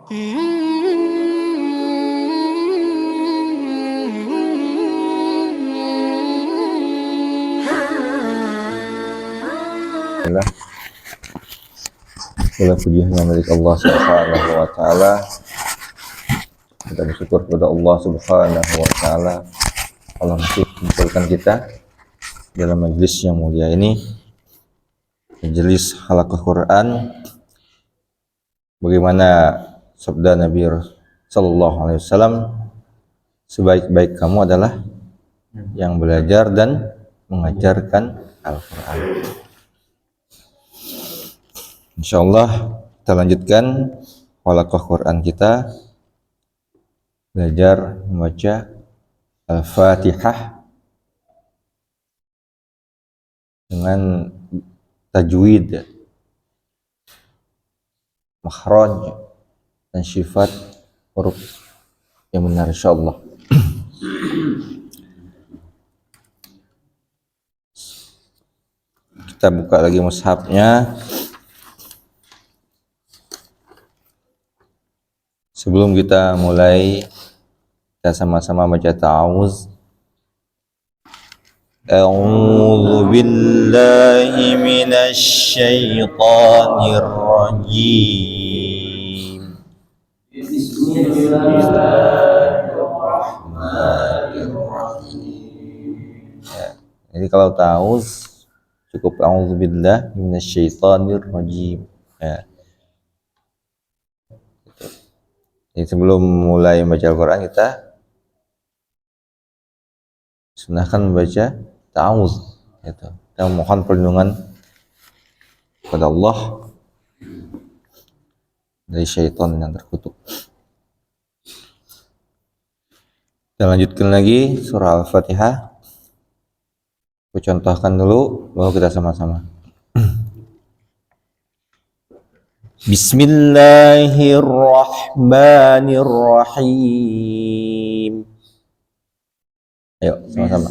Segala puji hanya milik Allah Subhanahu wa taala. Kita bersyukur kepada Allah Subhanahu wa taala Allah masih mengumpulkan kita dalam majelis yang mulia ini, majelis halaqah Quran. Bagaimana sabda Nabi sallallahu alaihi wasallam, sebaik-baik kamu adalah yang belajar dan mengajarkan Al-Quran. Insyaallah kita lanjutkan halaqah Quran kita, belajar membaca Al-Fatihah dengan tajwid, makhraj dan sifat huruf yang benar insyaallah. Kita buka lagi mushafnya. Sebelum kita mulai, kita sama-sama baca ta'awuz. A'udzu billahi minasy syaithanir rajim. Bismillahirrahmanirrahim. Ya, jadi kalau ta'awuz cukup a'udzu billahi minasy syaithanir rajim. Ya. Jadi sebelum mulai membaca Al-Quran, kita sunahkan membaca ta'awuz, gitu. Kita mohon perlindungan kepada Allah dari syaitan yang terkutuk. Kita lanjutkan lagi surah Al-Fatihah. Aku contohkan dulu, lalu kita sama-sama. Bismillahirrahmanirrahim. Ayo sama-sama.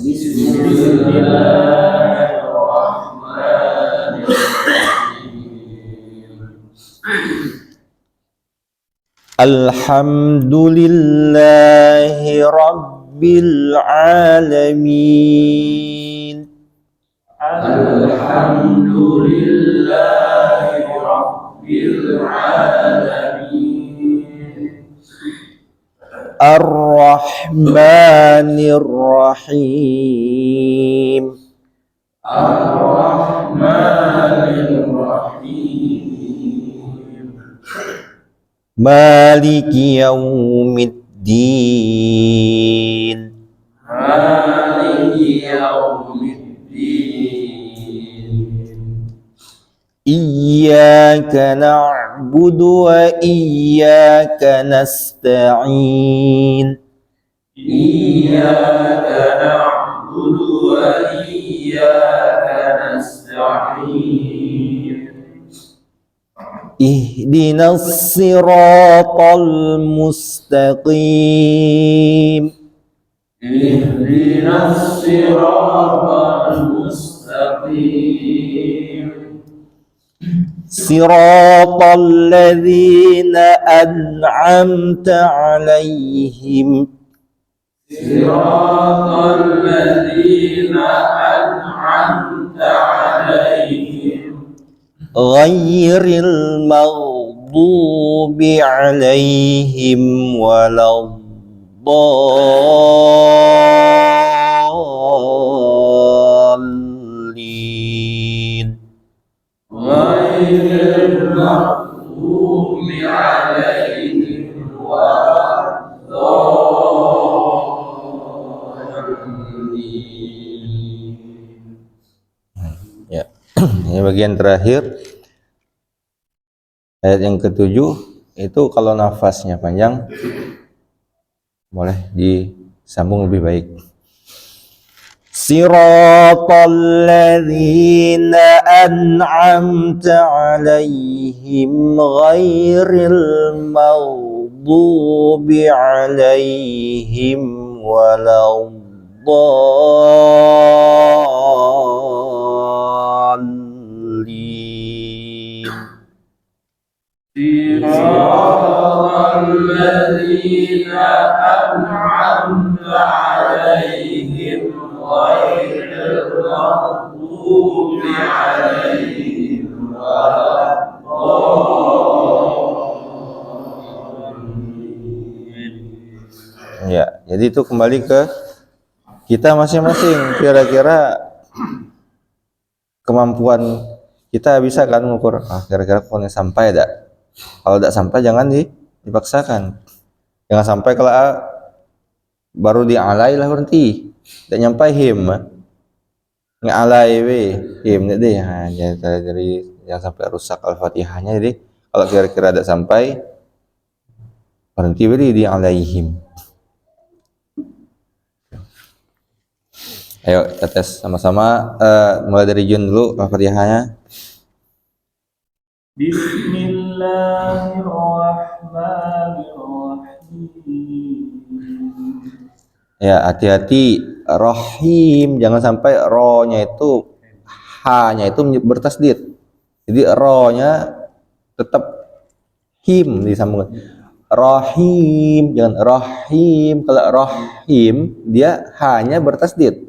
Alhamdulillahi rabbil alamin. Alhamdulillahi rabbil alamin. Ar-Rahmanir Rahim. Ar-Rahmanir Rahim. Maliki Yaumiddin. Maliki Yaumiddin. Iyyaka na'budu wa iyyaka nasta'in. Iyyaka na'budu wa iyyaka nasta'in. Ihdinas siratal mustaqim. Ihdinas siratal mustaqim. Siratal ladzina an'amta 'alaihim. Siratal ladzina an'amta 'alaihim. Ghairil maghdubi 'alaihim waladdallin. Ghairil maghdubi 'alaihim waladdallin. Ya, ini bagian terakhir. Ayat yang ketujuh itu kalau nafasnya panjang boleh disambung lebih baik. Siratal ladzina an'amta 'alaihim ghairil maghdubi 'alaihim waladdallin. Siratal الذين أنعمت عليهم غير المغضوب عليهم ولا الضالين. Ya, jadi itu kembali ke kita masing-masing. Kira-kira kemampuan kita bisa kan mengukur, kira-kira pokoknya sampai tidak. Kalau tidak sampai jangan dipaksakan. Jangan sampai kalau baru dialai lah berhenti, tidak nyampai him, ngalai we him deh. Jadi yang sampai rusak al-fatihahnya. Jadi kalau kira-kira tidak sampai berhenti beri di alaihim. Ayo kita tes sama-sama, mulai dari Jun dulu al-fatihahnya. Bismillahirrahmanirrahim. Ya, hati-hati rohim, jangan sampai ro-nya itu h-nya itu bertasdid. Jadi ro-nya tetap him disambung. Rohim, jangan rohim. Kalau rohim dia h-nya bertasdid.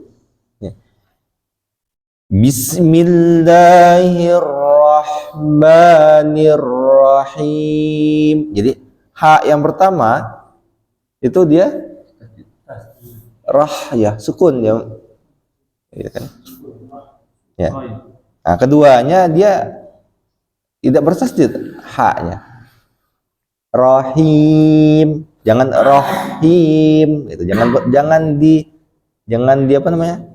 Bismillahirrahmanirrahim. Jadi h yang pertama itu dia rah ya, sukun ya. Ya kan? Ya. Nah, keduanya dia tidak bertasdid h-nya. Rahim, jangan rohim, itu jangan di apa namanya?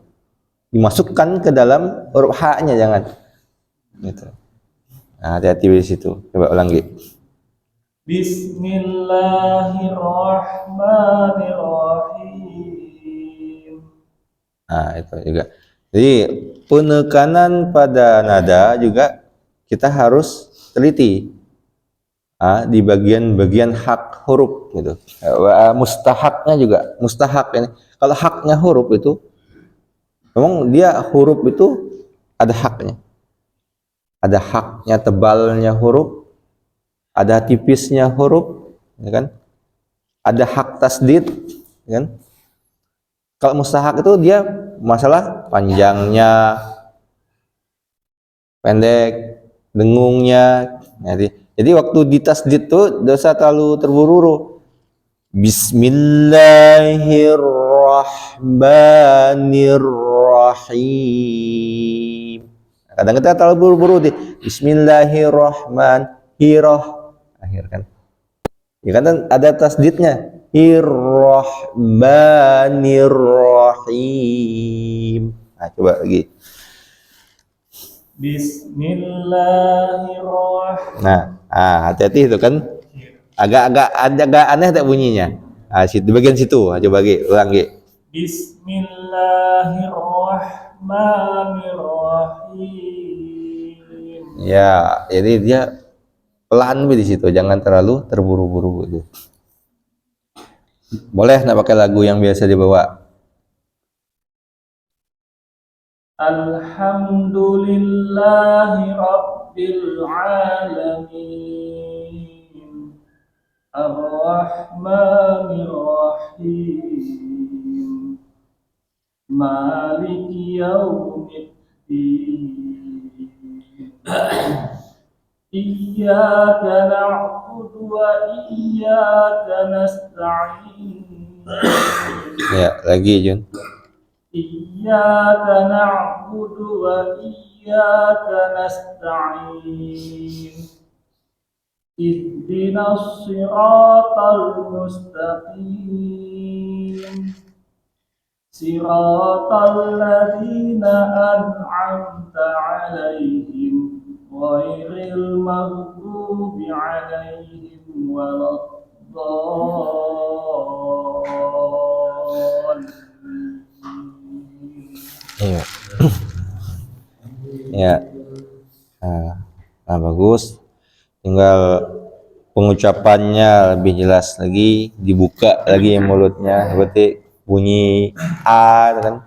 Dimasukkan ke dalam huruf h-nya, jangan. Gitu. Nah, hati-hati di situ. Coba ulang gitu. Bismillahirrahmanirrahim. Nah, itu juga. Jadi penekanan pada nada juga kita harus teliti. Di bagian-bagian hak huruf gitu. Mustahaknya juga, mustahak ini. Kalau haknya huruf itu memang dia huruf itu ada haknya. Ada haknya tebalnya huruf, ada tipisnya huruf, ya kan? Ada hak tasdid, ya kan? Kalau mustahak itu dia masalah panjangnya, pendek, dengungnya. Jadi waktu ditasdid tuh dosa terlalu terburu-buru. Bismillahirrahmanirrahim. Kadang kita terlalu buru-buru di Bismillahirrahmanirrahim. Akhir kan? Ya kan ada tasdidnya. Irrahmanirrahim. Nah, coba lagi. Bismillahirrahmanirrahim. Nah, hati-hati itu kan. Agak aneh tak bunyinya. Situ bagian situ. Coba lagi, ulang lagi. Bismillahirrahmanirrahim. Ya, jadi dia pelan di situ, jangan terlalu terburu-buru gitu. Boleh nak pakai lagu yang biasa dibawa. Alhamdulillahi Rabbil Alamin Ar-Rahmanir-Rahim Maliki Yaumiddin Iyyaka na'budu wa iyyaka nasta'in. Ya, lagi Jun. Iyyaka na'budu wa iyyaka nasta'in. Ihdinas siratal mustaqim. Siratal ladzina an'amta 'alaihim ghairil maghdubi 'alaihim waladdallin. Iya. Ya. Nah, bagus. Tinggal pengucapannya lebih jelas lagi, dibuka lagi mulutnya, seperti bunyi a kan,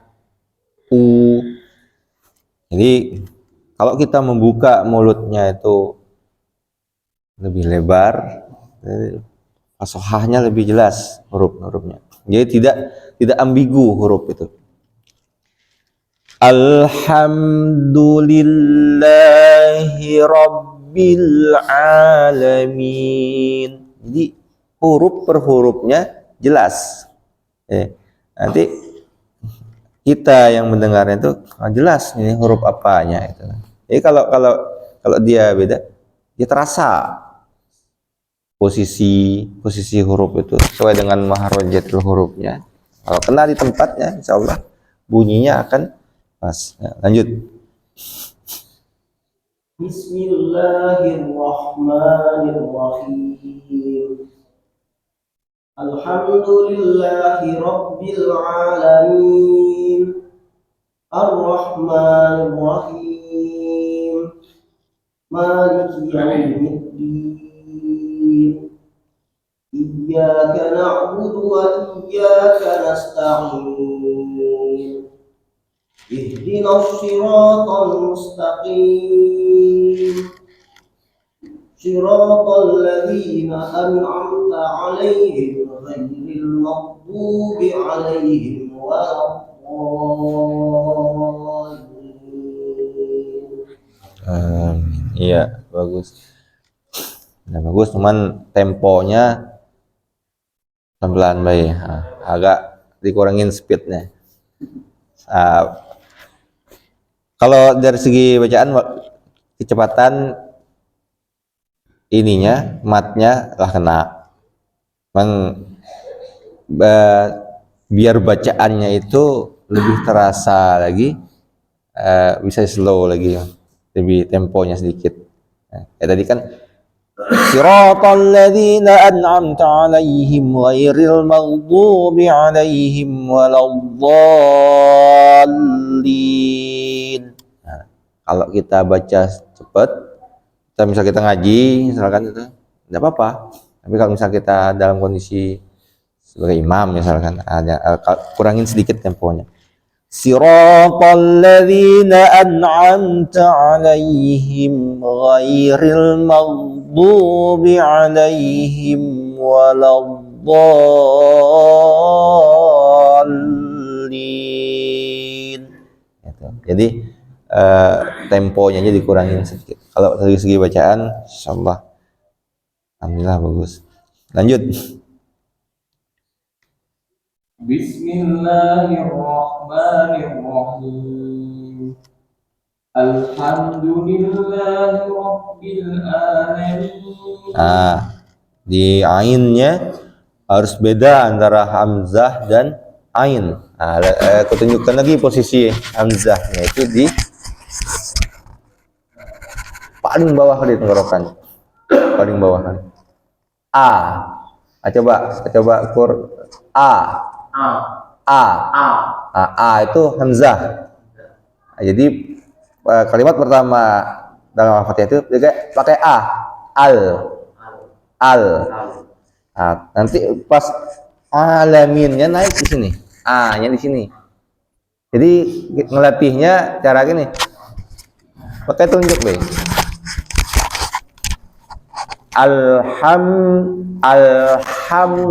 u. Jadi kalau kita membuka mulutnya itu lebih lebar, fasohahnya lebih jelas huruf-hurufnya. Jadi tidak ambigu huruf itu. Alhamdulillahi Rabbil Alamin. Jadi huruf per hurufnya jelas. Nanti kita yang mendengarnya itu jelas ini huruf apanya itu. Jadi kalau dia beda, dia terasa posisi huruf itu sesuai dengan maharajatul hurufnya. Kalau kena di tempatnya, insya Allah bunyinya akan pas. Ya, lanjut. Bismillahirrahmanirrahim. Alhamdulillahi Rabbil Alamin. Ar-Rahmanir-Rahim. Maliki Yawmiddin. Iyyaka na'budu wa iyyaka nasta'in. Ihdinas siratal mustaqim. Siratal ladzina an'amta 'alaihim ghairil maghdubi 'alaihim waladdallin. Iya, bagus. Nah, bagus, cuman temponya pelan-pelan baik. Nah, agak dikurangin speednya. Kalau dari segi bacaan kecepatan ininya matnya lah kena. Memang biar bacaannya itu lebih terasa lagi, bisa slow lagi, lebih temponya sedikit. Tadi kan Siratal ladzina an'amta 'alaihim ghairil maghdubi 'alaihim waladdallin. Nah, kalau kita baca cepat, misal kita ngaji, misalkan itu tidak apa-apa. Tapi kalau misal kita dalam kondisi sebagai imam misalkan, kurangin sedikit temponya. Siratal ladzina an'amta 'alaihim ghairil maghdubi 'alaihim waladdallin. Jadi temponya aja dikurangin sedikit. Kalau dari segi bacaan, insyaallah alhamdulillah bagus. Lanjut. Bismillahirrahmanirrahim. Alhamdulillahi Rabbil Alamin. Di ainnya harus beda antara hamzah dan ain. Aku tunjukkan lagi posisi hamzahnya itu di paling bawah di tenggorokan, paling bawah. Coba ukur A itu hamzah. Jadi kalimat pertama dalam Al-Fatihah itu juga pakai al. Nanti pas alaminnya naik di sini, A-nya di sini. Jadi ngelatihnya cara gini, pakai tunjuk deh. Alham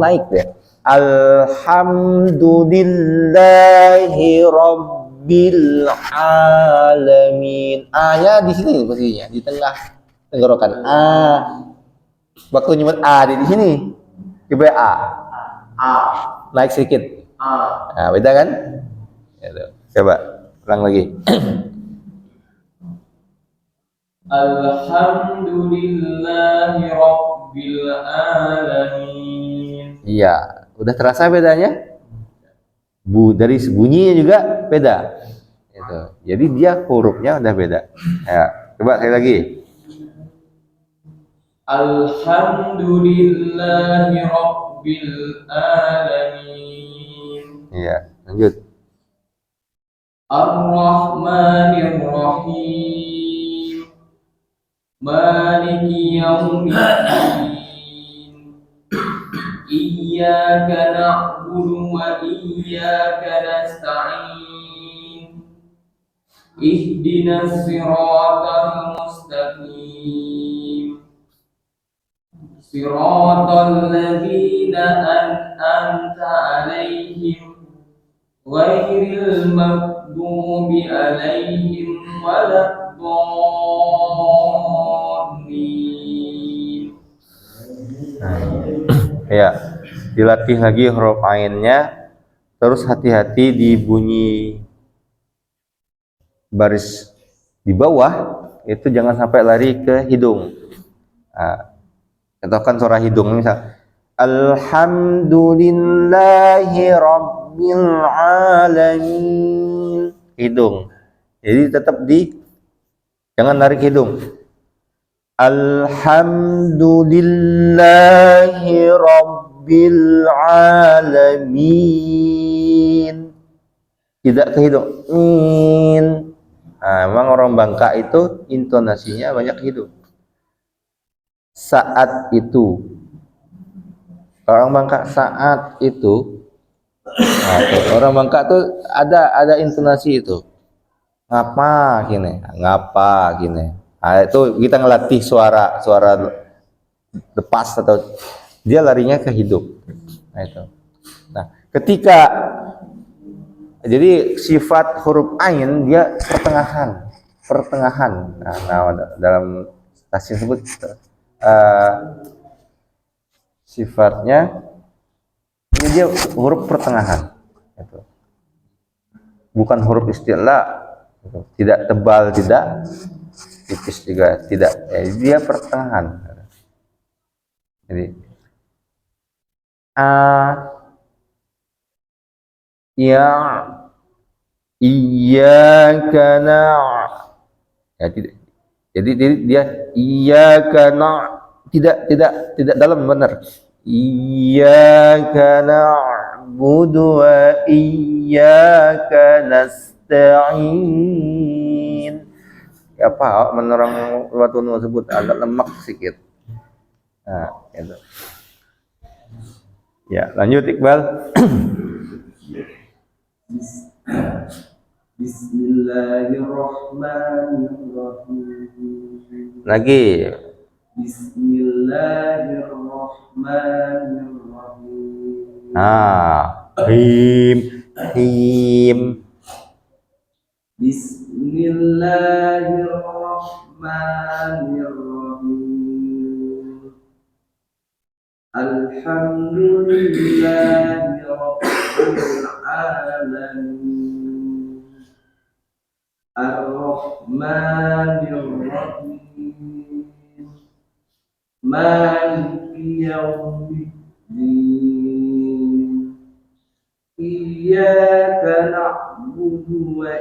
naik ya. Alhamdulillahi Rabbil Alamin. A-nya di sini posisinya, di tengah tenggorokan. Waktu nyebut A di sini. Coba A. Naik sedikit. Nah, beda kan? Coba ulang lagi. Alhamdulillahi Rabbil Alamin. Iya. Udah terasa bedanya? Dari bunyinya juga beda. Gitu. Jadi dia hurufnya udah beda. Ya, coba sekali lagi. Alhamdulillahi Rabbil Alamin. Iya, lanjut. Ar-Rahmanir-Rahim. Maliki Yawmiddin. Iyyaka na'budu wa iyyaka nasta'in. Ihdinas siratal mustaqim. صراط الذين أنعمت عليهم غير المغضوب عليهم ولا الضالين. Ya, dilatih lagi huruf ainnya, terus hati-hati di bunyi baris di bawah itu jangan sampai lari ke hidung. Nah, contohkan suara hidung misal Alhamdulillahi Rabbil Alamin, hidung. Jadi tetap jangan lari ke hidung. Alhamdulillahi Rabbil Alamin, tidak ke hidung. Nah, memang orang Bangka itu intonasinya banyak hidung. Saat itu, orang Bangka saat itu, nah, orang Bangka tuh ada intonasi itu. Ngapa gini, ngapa gini. Nah, itu kita ngelatih suara lepas atau dia larinya ke hidung. Nah, itu. Nah, ketika jadi sifat huruf ain dia pertengahan. Nah, dalam stasiun tersebut sifatnya ini dia huruf pertengahan. Itu. Bukan huruf istilah, tidak tebal, tidak tipis juga tidak, dia pertengahan. Jadi ya iyyaka ya tidak. Jadi dia iyyaka tidak dalam benar. Iyyaka na'budu wa iyyaka nasta'in. Ya apa menerang waktu tersebut agak lemak sedikit. Nah, gitu. Ya, lanjut Iqbal. Bismillahirrahmanirrahim. Lagi. Bismillahirrahmanirrahim. Him. Bismillahirrahmanirrahim. Alhamdulillahi Rabbil Alamin. Ar-Rahmanir-Rahim. Maliki Yawmiddin. Iyyaka na'budu wa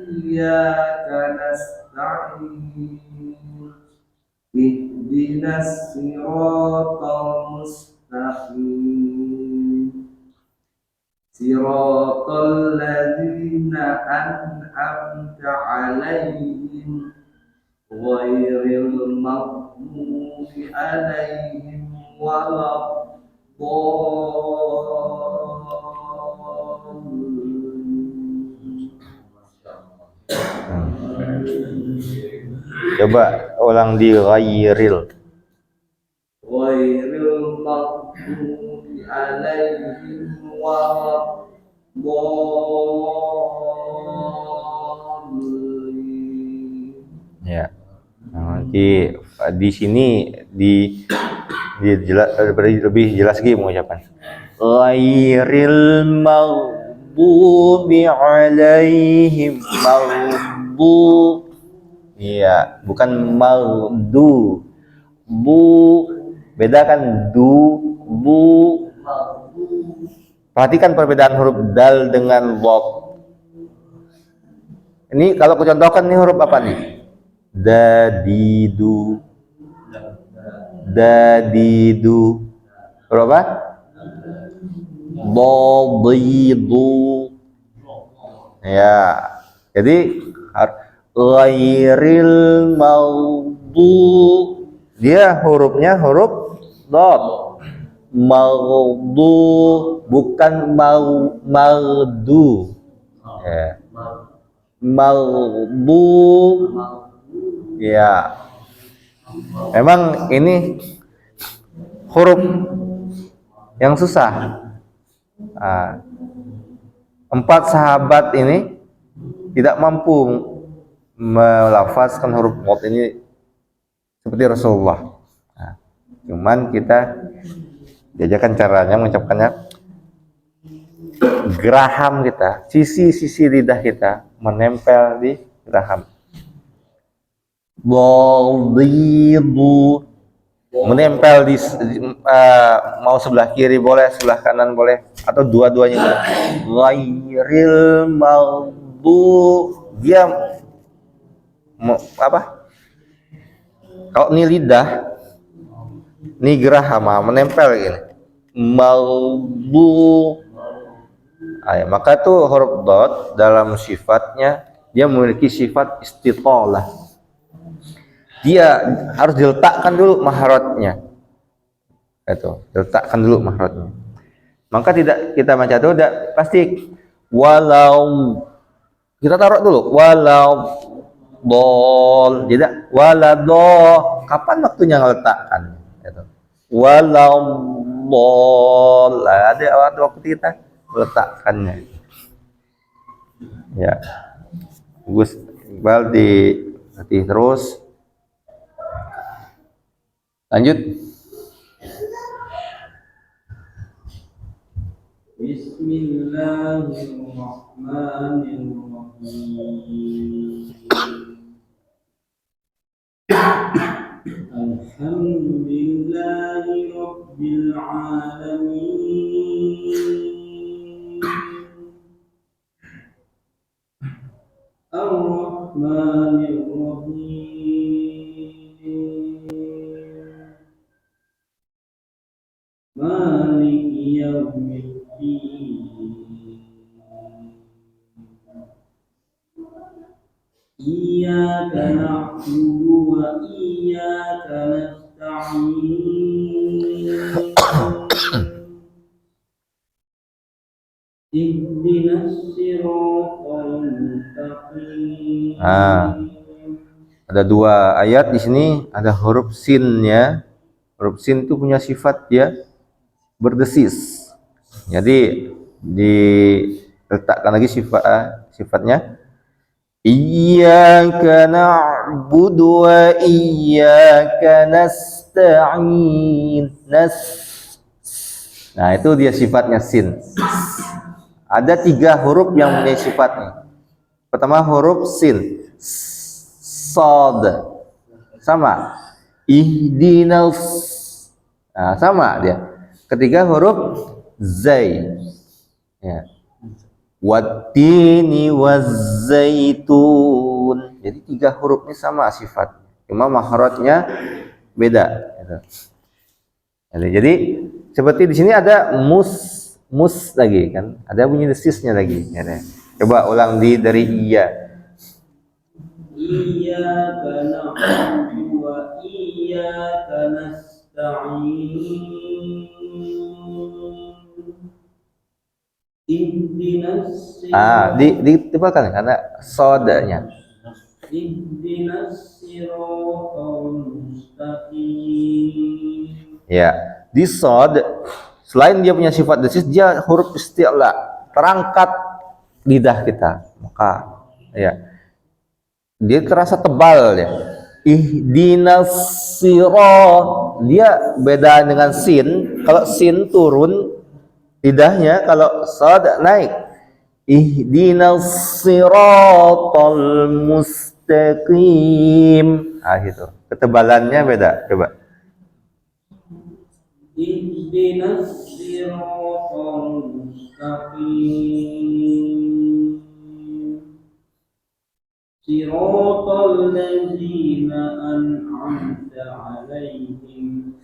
iyyaka nasta'in. Ihdinas siratal mustaqim. Siratal ladzina an'amta 'alaihim ghairil maghdubi 'alaihim waladdallin. Coba ulang di ghairil maghdubi 'alaihim waladdallin. ya. Nanti di sini lebih jelas lagi mengucapkan ghairil maghdubi 'alaihim maghdub. Iya, bukan magdu. Bu beda kan bu. Perhatikan perbedaan huruf dal dengan waw. Ini kalau aku contohkan ini huruf apa nih? Dadidu. Huruf apa? Dadidu. Ya. Jadi ghairil maghdu, dia hurufnya huruf dad. Maghdu bukan maghdu. Ya. Maghdu. Ya. Memang ini huruf yang susah. Nah, 4 sahabat ini tidak mampu melafazkan huruf qad ini seperti Rasulullah. Nah, cuman kita diajarkan caranya mengucapkannya, geraham kita, sisi-sisi lidah kita menempel di geraham. Dhadidu menempel di mau sebelah kiri boleh, sebelah kanan boleh, atau dua-duanya boleh. Ghairil maghdubi, dia apa? Kalau ini lidah, ini geraham menempel gini. Maghdu. Maka itu huruf dot dalam sifatnya dia memiliki sifat istitalah. Dia harus diletakkan dulu mahrotnya. Itu, diletakkan dulu mahrotnya. Maka tidak kita baca itu udah pasti walau, kita taruh dulu walau dol, tidak walado. Kapan waktunya ngeletakkan? Itu. Walau dol, ada waktu kita meletakkannya. Ya, Gus Iqbal dilatih terus. Lanjut. Bismillahirrahmanirrahim. Alhamdulillahi rabbil alamin. Ar-Rahmanirrahim. Maliki yaumiddin. Iyyaka na'budu wa iyyaka nasta'in. Ihdinas siratal mustaqim. Ada 2 ayat di sini, ada huruf sinnya. Huruf sin itu punya sifat dia berdesis. Jadi diletakkan lagi sifatnya. Iyyaka na'budu wa iyyaka nasta'in. Nah, itu dia sifatnya sin. Ada 3 huruf yang punya sifatnya. Pertama huruf sin, sod, sama. Ihdinas, nah, sama dia. Ketiga huruf zai, ya. Wattini wazzaitun. Jadi 3 huruf ini sama sifat, cuma mahrotnya beda. Jadi seperti di sini ada mus lagi kan, ada bunyi desisnya lagi. Coba ulang dari iya. Iyyaka na'budu wa iyyaka nasta'in. Ihdinas ditebalkan karena sodanya. Ihdinas siratal mustaqim. Ya, di sod selain dia punya sifat desis, dia huruf isti'la, terangkat lidah kita. Maka ya, dia terasa tebal ya. Ihdinas sirat, dia beda dengan sin. Kalau sin turun lidahnya, kalau sad naik. Ihdinas siratal mustaqim. Gitu. Ketebalannya beda. Coba. Ihdinas siratal mustaqim. Siratal ladzina an'amta 'alaihim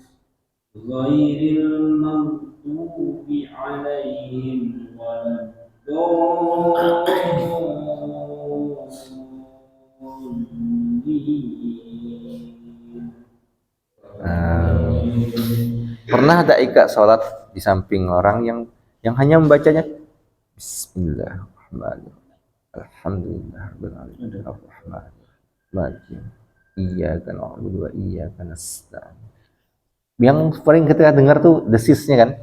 ghairil maghdubi 'alaihim waladdallin. Pernah ada Ika sholat di samping orang yang hanya membacanya Bismillahirrahmanirrahim. Alhamdulillahirabbil alamin. Ar-Rahmanirrahim. Iyyaka na'budu wa iyyaka nasta'in. yang paling ketika dengar tuh desisnya kan,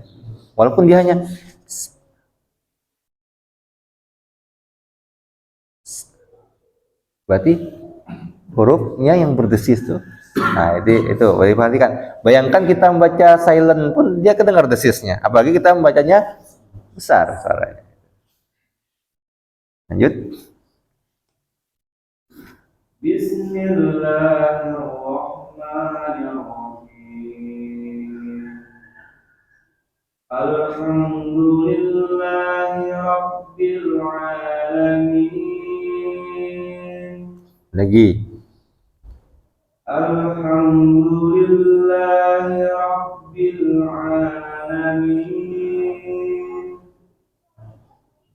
walaupun dia hanya berarti hurufnya yang berdesis tuh. Nah, itu boleh perhatikan. Bayangkan kita membaca silent pun dia kedengar desisnya, apalagi kita membacanya besar suaranya. Lanjut. Bismillahirrahmanirrahim. Alhamdulillahi Rabbil Alamin. Lagi. Alhamdulillahi Rabbil Alamin.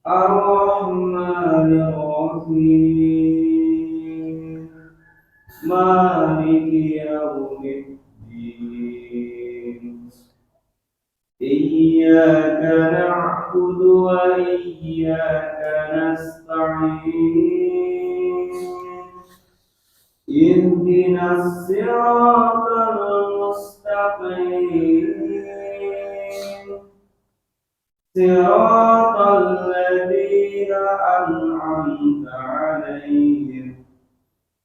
Ar-Rahmanir-Rahim. Maliki Yawmiddin. Iyyaka na'budu wa iyyaka nasta'in. Ihdinas siratal mustaqim. Siratal ladzina an'amta 'alaihim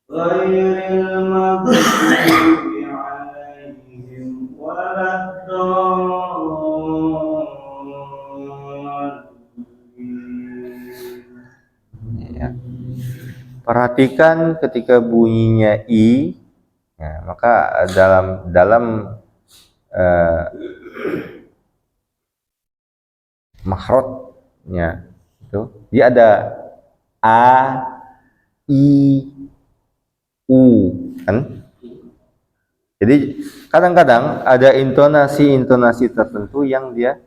ghairil maghdubi 'alaihim waladdallin. Ya. Perhatikan ketika bunyinya i, ya, maka dalam makhrajnya itu dia ada a, i, u, kan? Jadi kadang-kadang ada intonasi tertentu yang dia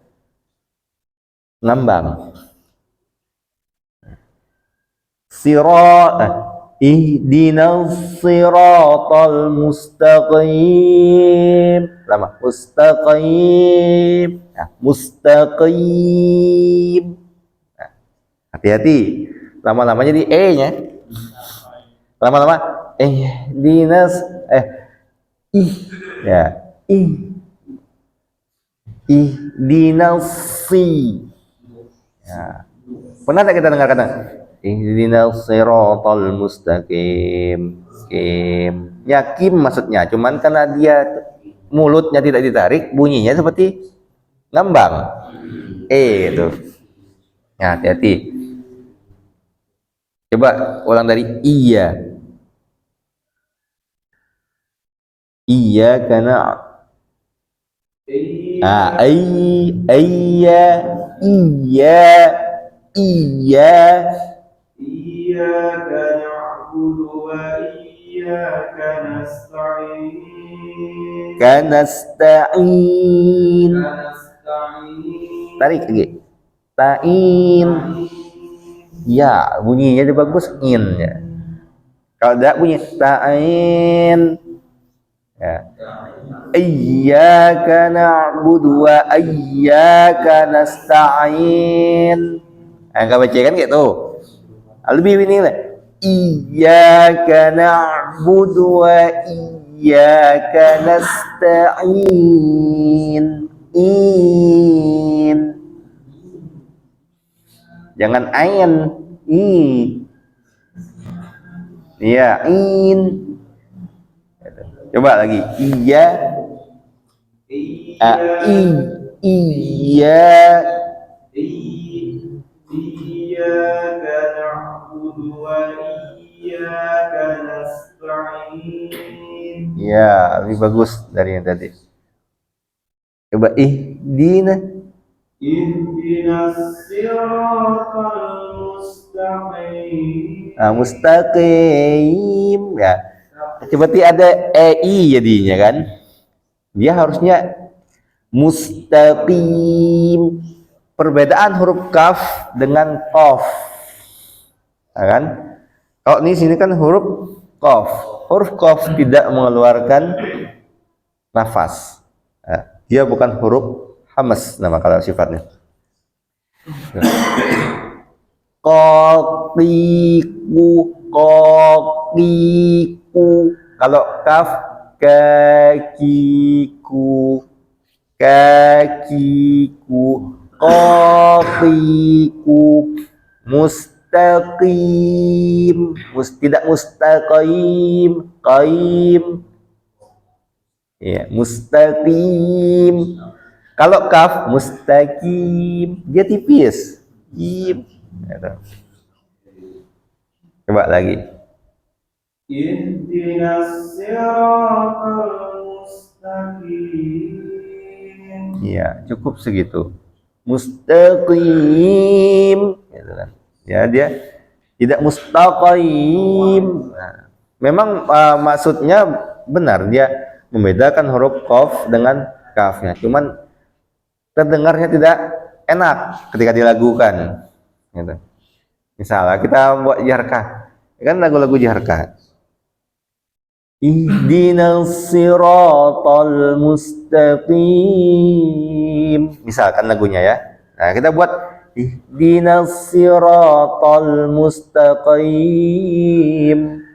ngambang. Ihdinas siratal mustaqim. Lama. Mustaqim. Nah, mustaqim. Nah, hati-hati. Lama-lama jadi e-nya. Lama-lama ihdinas ya. Ihdinas si. Ya. Pernah tak kita dengar kata ihdinas siratal mustaqim. Yakin maksudnya, cuman karena dia mulutnya tidak ditarik, bunyinya seperti ngambang. Itu. Ya, hati-hati. Coba ulang dari iya. Iya karena Iyyaka na'budu wa iyyaka nasta'in. Kanasta'in. Tarik lagi. Ta'in. Ya, bunyinya dia bagus in ya. Kalau tidak bunyi ta'in. Ya. Iyyaka na'budu wa iyyaka nasta'in. Enggak baca kan gitu. Lebih ini lah. Iyyaka na'budu wa iyyaka nasta'in. In. Jangan ain. Iya, in. Coba lagi. Iya. Iyyaka na'budu wa iyyaka nasta'in. Ya, lebih bagus dari yang tadi. Coba Ihdinas siratal mustaqim. Mustaqim ya. Seperti ada ei jadinya kan. Dia harusnya mustaqim. Perbedaan huruf kaf dengan qaf. Ya kan? Kalau di sini kan huruf qaf. Huruf qaf tidak mengeluarkan nafas. Dia bukan huruf hamas nama kalau sifatnya. Kokiku. Kalau kaf kakiku. kakiku, qafiku, mustaqim, tidak mustaqim, qaim, ya, mustaqim. Kalau kaf mustaqim, dia tipis. Im. Gitu. Coba lagi. Ihdinas siratal mustaqim. Iya, cukup segitu. Mustaqim, gitu kan. Ya, dia tidak mustaqim. Nah, memang maksudnya benar, dia membedakan huruf qaf dengan kafnya. Cuman terdengarnya tidak enak ketika dilakukan. Gitu. Misalnya kita buat jaharkah, kan lagu-lagu jaharkah. Ihdinas siratal mustaqim. Misalkan lagunya ya. Nah, kita buat ihdinas siratal mustaqim.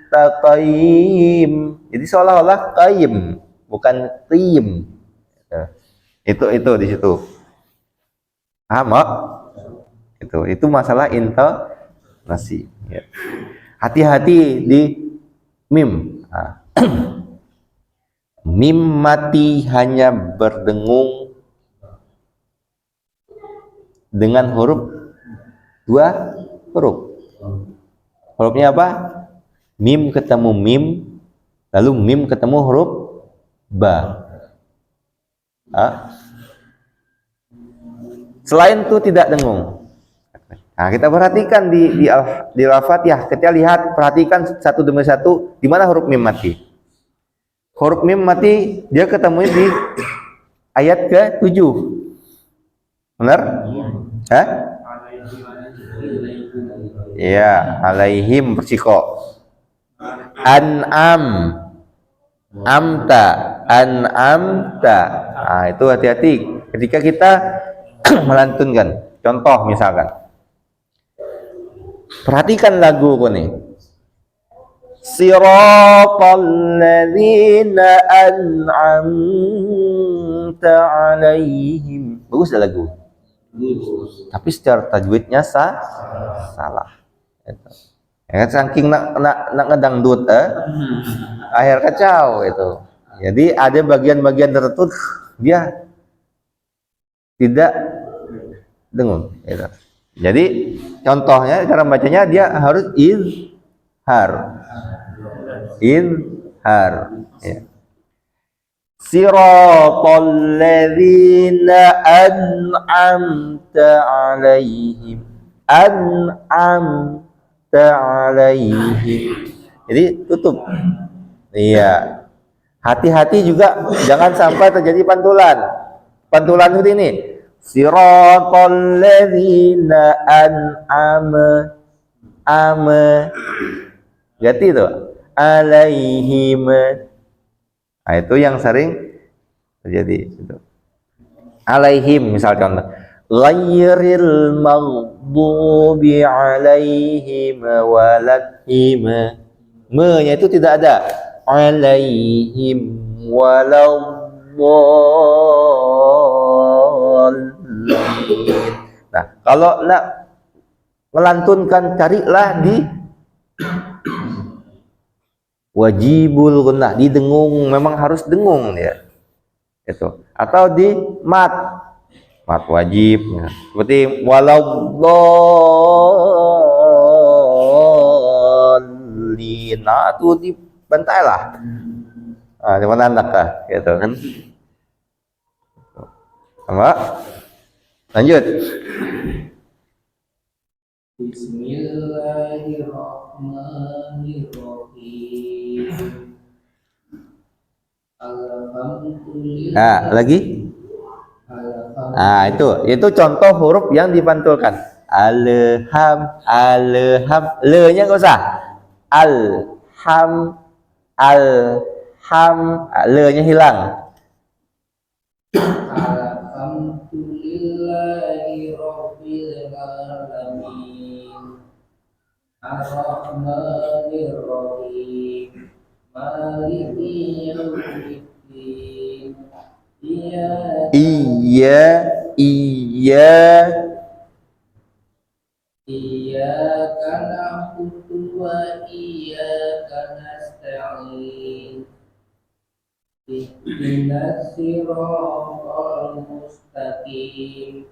Taqim. Jadi seolah-olah qaim, bukan tim. Itu di situ. Paham, Mak? Itu masalah intonasi. Ya. Hati-hati di mim. Nah. Mim mati hanya berdengung dengan huruf, dua huruf. Hurufnya apa? Mim ketemu mim, lalu mim ketemu huruf ba. Selain itu tidak dengung. Nah, kita perhatikan di Al-Fatihah, kita lihat, perhatikan satu demi satu di mana huruf mim mati. Huruf mim mati dia ketemu di ayat ke-7. Benar? Hah? Iya, alaihim bersiko. An'am, amta, an'amta. Nah, itu hati-hati ketika kita melantunkan. Contoh misalkan, perhatikan lagu ini. Siratal ladzina an'amta 'alaihim. Bagus dah lagu. Tapi secara tajwidnya salah. Itu. Ya kan, saking nak ngedangdut, akhir kacau itu. Jadi ada bagian-bagian tertentu dia tidak dengung. Gitu. Jadi contohnya cara bacanya dia harus izhar. Ya. Siratal ladzina an'amta 'alaihim. An'amta alaihim. Jadi tutup. Iya. Hati-hati juga jangan sampai terjadi pantulan. Pantulan seperti ini. Siratal ladzina an'ama. Ganti itu. Alaihim. Nah, itu yang sering terjadi itu. Alaihim misal contoh. Ghairil maghdubi alaihim waladdallin. Me-nya itu tidak ada. Alaihim waladdallin. Nah, kalau nak melantunkan, carilah di wajibul gunnah, di dengung, memang harus dengung ya. Itu. Atau di mat wajib ya. Seperti waladdallin. Nah, itu dibantailah. Ah, cuman anak kah gitu kan. Sama. Lanjut. Bismillahirrahmanirrahim. Alhamdulillah. Nah, lagi. Nah, itu contoh huruf yang dipantulkan. Alham, le-nya enggak usah. Alham, le-nya hilang. Alhamdulillahirabbil alamin. Ar-Rahmanir-Rahim. Maliki yaumiddin. Iya karena wa iyyaka nasta'in. Ihdinas siratal mustaqim.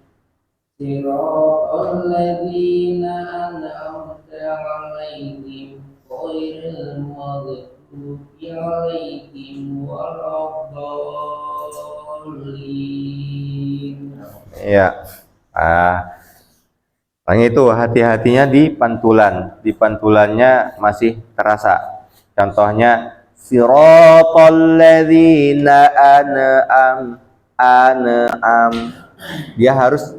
Siratal ladzina an'amta 'alaihim ghairil maghdubi 'alaihim waladdallin. Ya. Makanya itu hati-hatinya di pantulan. Di pantulannya masih terasa. Contohnya siratal ladzina an'am. Dia harus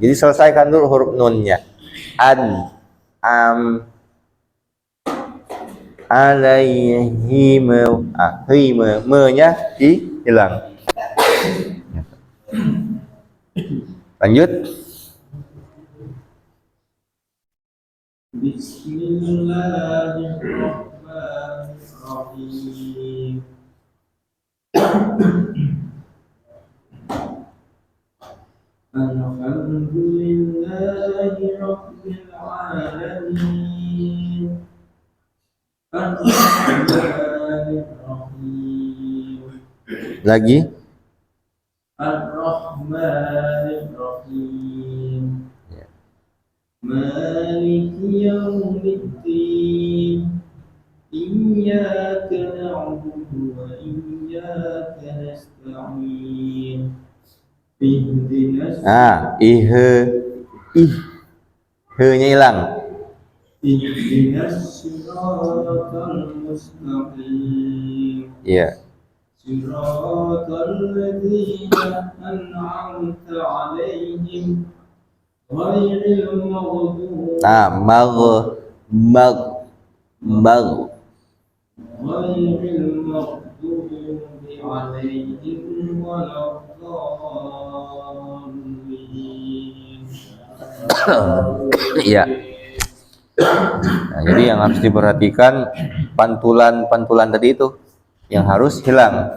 jadi selesaikan dulu huruf nunnya. Alaihim. Me-nya hilang. Lanjut. Bismillahirrahmanirrahim. Alhamdulillahi rabbil alamin. Ar-Rahmanir-Rahim. Lagi. Ar-Rahmanir-Rahim. Maliki yaumiddin. Iyyaka na'budu wa iyyaka nasta'in. He-nya hilang. Ihdinas siratal mustaqim. Iya. Siratal ladzina an'amta 'alaihim ghairil maghdubi ghairil maghdubi 'alaihim waladdallin. Iya. Nah, jadi yang harus diperhatikan pantulan tadi itu yang harus hilang.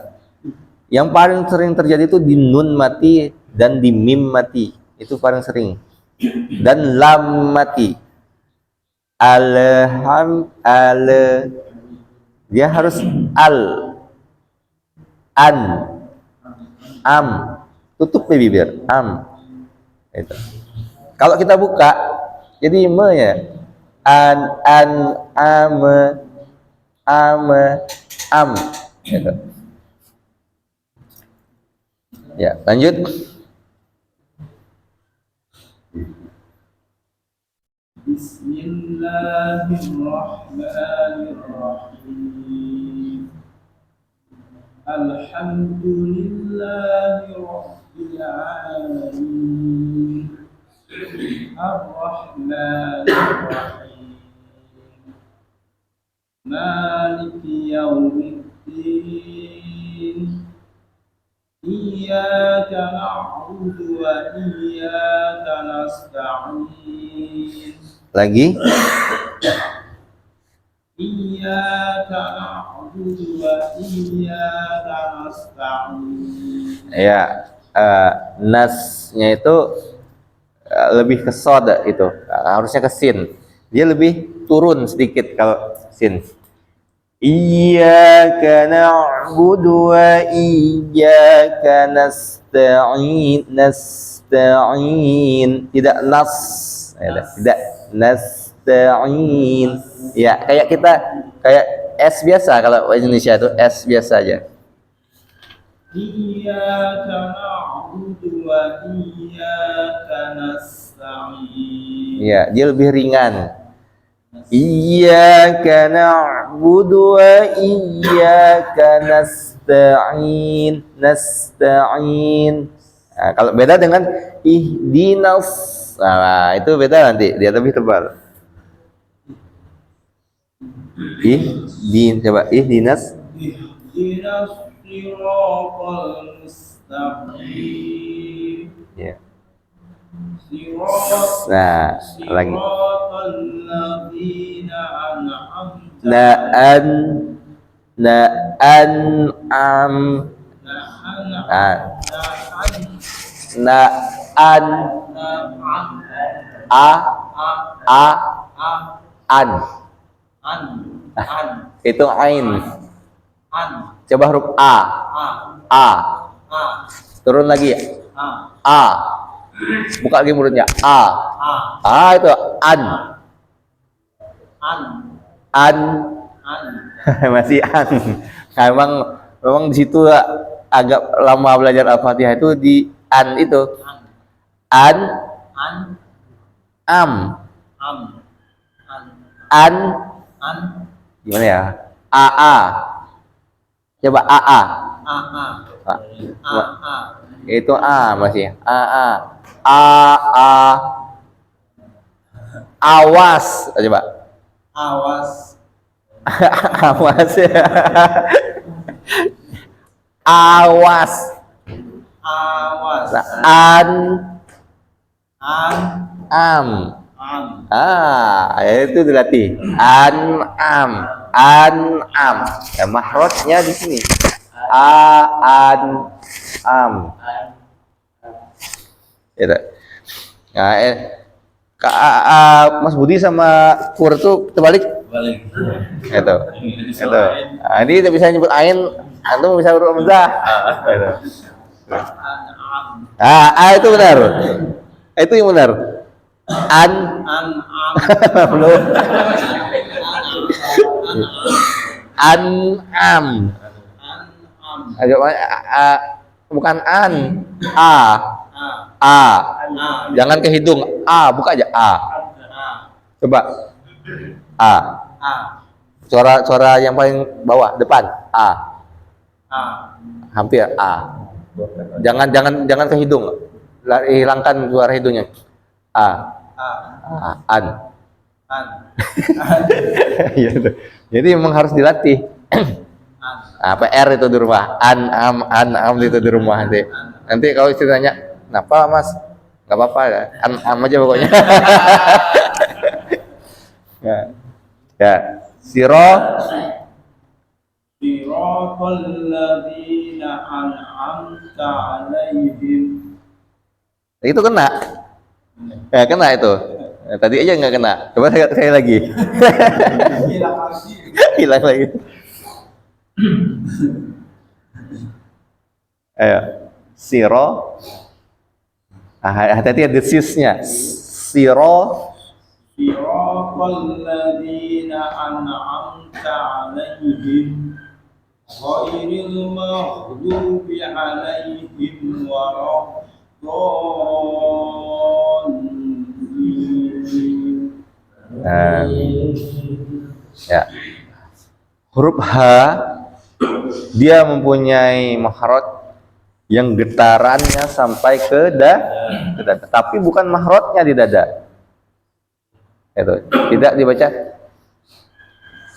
Yang paling sering terjadi itu di nun mati dan di mim mati. Itu paling sering. Dan lam mati. Dia harus am. Tutup bibir. Itu. Kalau kita buka jadi me ya. Am gitu. Ya, lanjut. Bismillahirrahmanirrahim. Alhamdulillahi rabbil alamin. Ar-Rahmanir-Rahim. Maliki yaumiddin. Iyyaka na'budu wa iyyaka nasta'in. Lagi. Iyyaka na'budu wa iyyaka nasta'in. Ya, nasnya itu lebih ke sod itu. Harusnya ke sin. Dia lebih turun sedikit kalau sin. Iyyaka na'budu wa iyyaka nasta'in. Tidak tidak nasta'in. Ya, kayak S biasa kalau Indonesia itu S biasa aja. Iyyaka na'budu wa iyyaka nasta'in. Ya, dia lebih ringan. Iyyaka na'budu wa iyyaka nasta'in. Nah, kalau beda dengan ihdinas, nah, itu beda nanti, dia lebih tebal. Coba ihdinas. Ihdinas siratal mustaqim. Ya. Nah, lagi. Na an'am. Ah. Na an a a an. Itu ain. Coba huruf a. A. Turun lagi. A. Buka lagi mulutnya. A. A itu an. An. Masih an. Nah, memang di situ agak lama belajar Al-Fatihah itu di an itu. An. Am. An. Gimana ya? A. Coba A. Itu A masih. A. Awas. Coba. Awas. Awas. Awas. Nah, am. Itu dilatih. Am. Ya, mahrotnya di sini. Am. Itu. Nah, Mas Budi sama Kur tuh terbalik. Itu. Nah, ini tidak bisa nyebut ain, antum bisa huruf hamzah. Itu. Itu benar. Itu yang benar. Belum. An'am. Bukan an. A. Jangan ke hidung. Buka aja. Coba. Suara yang paling bawah depan. Hampir Jangan ke hidung. Hilangkan suara hidungnya. An. Iya tuh. Jadi memang harus dilatih. PR itu di rumah. An itu di rumah nanti. Nanti kalau istri tanya, kenapa Mas? Gak apa-apa ya. An aja pokoknya. Ya. Siratal ladzina an'amta 'alaihim. Itu kena. Ya, kena itu. Tadi aja nggak kena. Coba saya lagi. Hilang lagi. Ayo. Siro. Hati-hati ada sisnya. Siratal ladzina an'amta 'alaihim ghairil maghdubi 'alaihim waladdallin. Ya. Huruf H dia mempunyai mahrot yang getarannya sampai ke dada, tapi bukan mahrotnya di dada. Itu tidak dibaca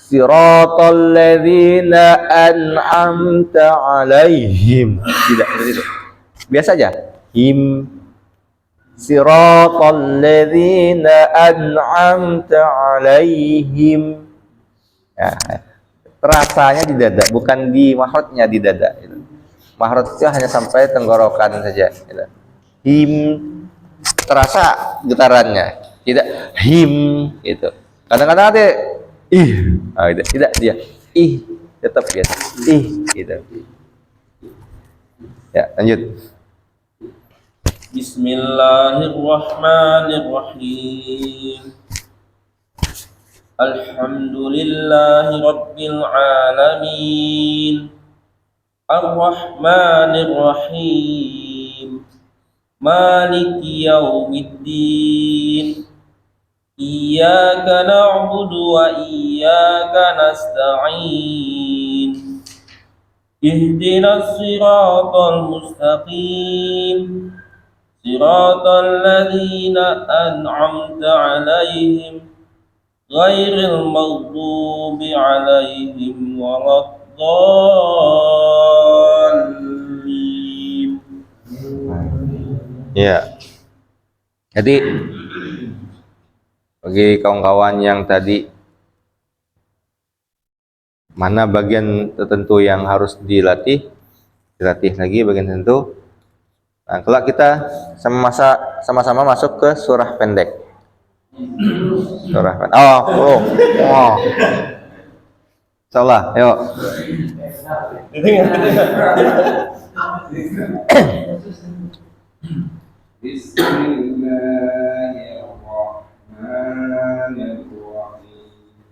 siratal ladzina an'amta 'alaihim. Tidak itu. Biasa aja. Him. Siratal ladzina an'amta 'alaihim. Ya, terasanya di dada, bukan di mahrotnya di dada. Gitu. Mahrot itu hanya sampai tenggorokan saja. Gitu. Him, terasa getarannya, tidak him gitu. Kadang-kadang ada gitu. Tidak dia tetap biasa gitu. Ya, lanjut. Bismillahirrahmanirrahim. Alhamdulillahi rabbil alamin. Ar-Rahmanir Rahim. Maliki yaumiddin. Iyyaka na'budu wa iyyaka nasta'in. Ihdinas siratal mustaqim. Siratal ladzina an'amta 'alaihim ghairil maghdubi 'alaihim waladdallin. Ya. Jadi bagi kawan-kawan yang tadi mana bagian tertentu yang harus dilatih lagi bagian tertentu. Nah, kalau kita sama-sama masuk ke surah pendek. Oh. Insyaallah, yuk.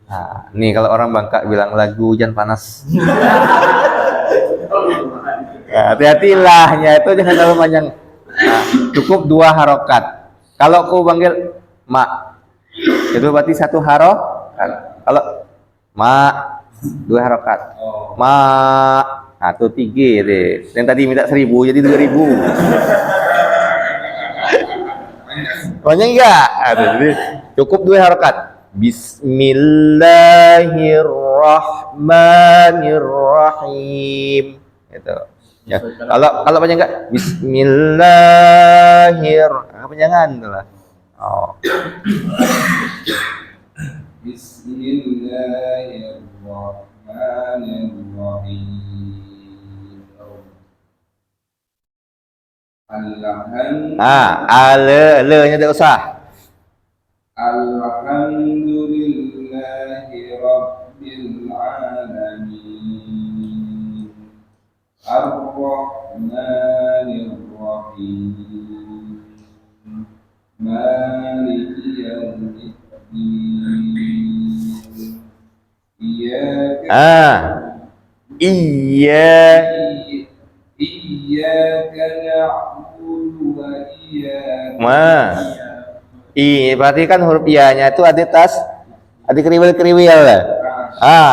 Nah, nih kalau orang Bangka bilang lagu hujan panas. Nah, hati-hatilah, itu jangan terlalu panjang. Nah, cukup 2 harokat. Kalau aku panggil mak, itu berarti 1 harokat. Kalau mak 2 harokat. Mak, nah itu 3 deh. Yang tadi minta 1000 jadi 2000. Banyak enggak? Jadi cukup 2 harokat. Bismillahirrahmanirrahim. Itu. Ya. Kalau panjang enggak? Panjangan itulah. Oh. Bismillahirrahmanirrahim. Le-nya tidak usah. Alhamdulillahi Rabbil Alamin. Ar-Rahmanir Rahim. Maliki Yaumiddin. Iyyaka na'budu wa iyyaka perhatikan huruf iya-nya itu ada kriwil-kriwil.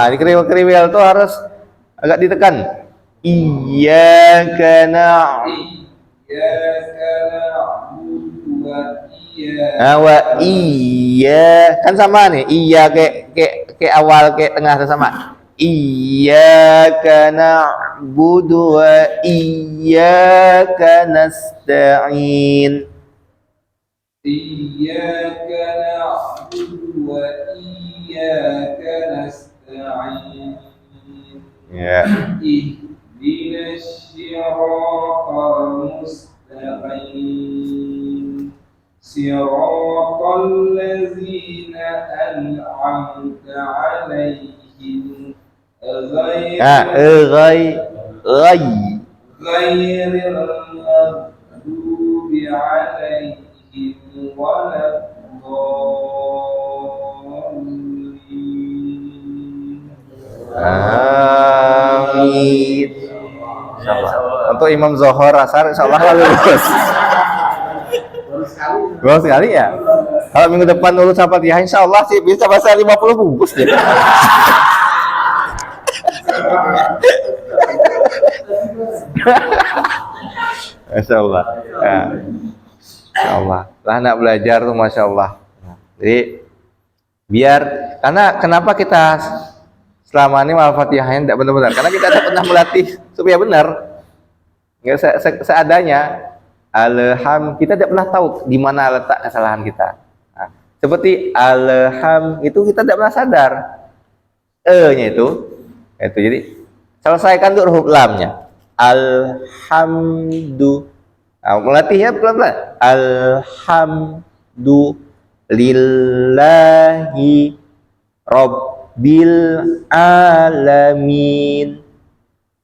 Di kriwil-kriwil itu harus agak ditekan. Iyyaka na'budu wa iya kan sama nih, iya ke awal ke tengah sama. Iyyaka na'budu wa iyyaka nasta'in. Iyyaka na'budu wa iyyaka nasta'in. Ya. Ihdinas siratal mustaqim. Siratal ladzina an'amta 'alaihim. Ghairil maghdubi 'alaihim waladdallin. Amin. Insyaallah. Untuk Imam Zohor Asar insyaallah lulus. Baru sekali ya. Kalau minggu depan lulus Al-Fatihah insyaallah sih bisa baca 50 bungkus deh. Insyaallah. Ya. Insyaallah. Lah anak belajar tuh Masya Allah. Jadi biar kenapa kita selama ini Al-Fatihahnya tidak benar-benar? Karena kita tidak pernah melatih supaya benar. Nggak seadanya. Kita tidak pernah tahu di mana letak kesalahan kita. Nah, seperti alham itu kita tidak pernah sadar. E-nya itu jadi selesaikan tuh huruf lamnya. Alhamdu. Nah, melatihnya pelan-pelan. Alhamdulillahi Rabbil Alamin.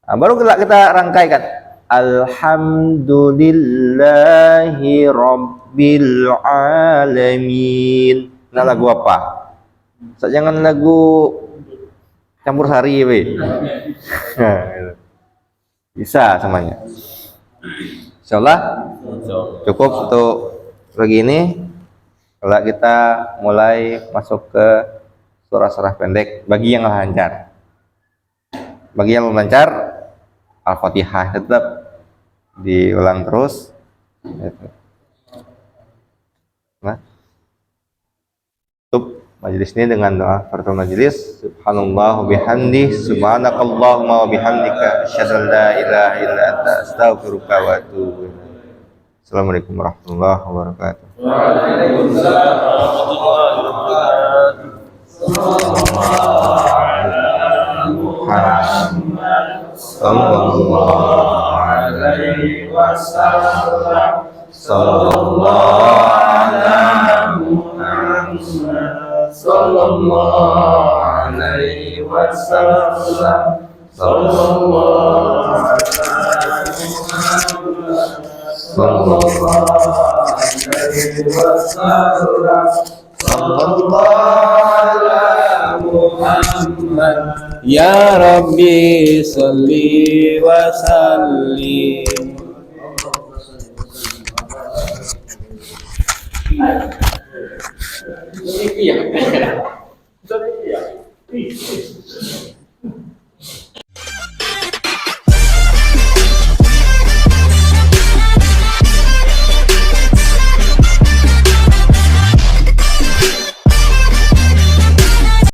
Nah, baru kita rangkaikan. Alhamdulillahi Rabbil Alamin. Nah, lagu apa? Jangan lagu campur sari, bisa semuanya. Insyaallah cukup untuk begini. Kalau kita mulai masuk ke surah-surah pendek bagi yang lancar. Bagi yang lancar, Al-Fatihah tetap diulang terus. Nah, tutup majelis ini dengan doa kafaratul majelis. Subhanallah wa bihamdi, subhanakallahumma wa bihamdika, asyhadu an la ilaha illa anta, astaghfiruka wa atubu ilaik. Assalamualaikum warahmatullahi wabarakatuh. Waalaikumsalam warahmatullahi wabarakatuh. Muhammad sallallahu alaihi wasallam. Sallallahu ala Muhammad sallallahu alaihi wasallam. Sallallahu ala Muhammad sallallahu alaihi wasallam. Sallallahu ala Muhammad. Ya Rabbi salli wa sallim. Iya.